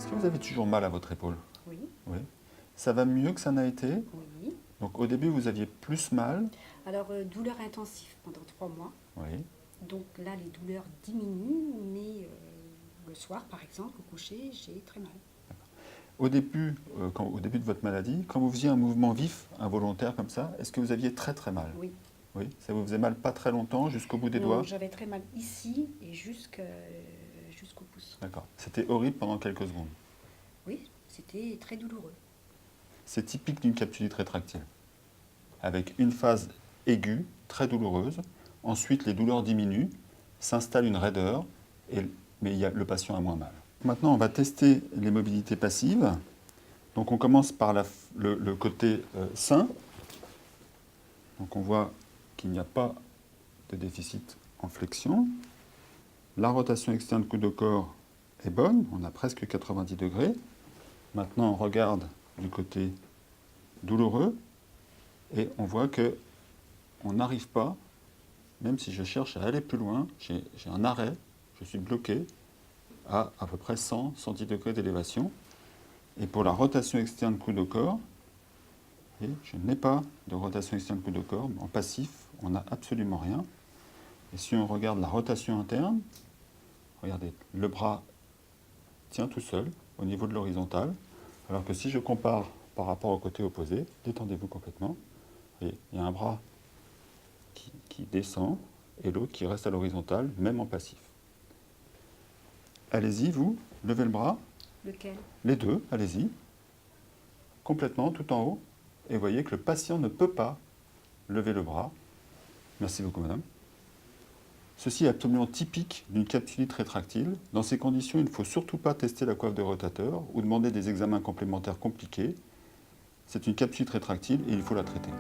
Est-ce que vous avez toujours mal à votre épaule? Oui, Oui. Ça va mieux que ça n'a été? oui. Donc au début, vous aviez plus mal? Alors, douleur intensive pendant 3 mois. Oui. Donc là, les douleurs diminuent, mais le soir, par exemple, au coucher, j'ai très mal. Au début, au début de votre maladie, quand vous faisiez un mouvement vif, involontaire comme ça, est-ce que vous aviez très très mal? Oui. Oui. Ça vous faisait mal pas très longtemps, jusqu'au bout des Non, doigts? j'avais très mal ici et jusqu'au pouce. D'accord. C'était horrible pendant quelques secondes. Oui, c'était très douloureux. C'est typique d'une capsulite rétractile, avec une phase aiguë, très douloureuse. Ensuite, les douleurs diminuent, s'installe une raideur, mais le patient a moins mal. Maintenant, on va tester les mobilités passives. Donc on commence par le côté sain. Donc on voit qu'il n'y a pas de déficit en flexion. La rotation externe coude au corps est bonne, on a presque 90 degrés. Maintenant on regarde du côté douloureux et on voit que on n'arrive pas, même si je cherche à aller plus loin, j'ai un arrêt, je suis bloqué à peu près 110 degrés d'élévation. Et pour la rotation externe coude au corps, et je n'ai pas de rotation externe coude au corps. En passif, on n'a absolument rien. Et si on regarde la rotation interne, regardez, le bras tient tout seul au niveau de l'horizontale, alors que si je compare par rapport au côté opposé, détendez-vous complètement, voyez, il y a un bras qui descend et l'autre qui reste à l'horizontale, même en passif. Allez-y, vous, levez le bras, Lequel? les deux, allez-y, complètement, tout en haut, et voyez que le patient ne peut pas lever le bras. Merci beaucoup, madame. Ceci est absolument typique d'une capsulite rétractile. Dans ces conditions, il ne faut surtout pas tester la coiffe de rotateur ou demander des examens complémentaires compliqués. C'est une capsulite rétractile et il faut la traiter.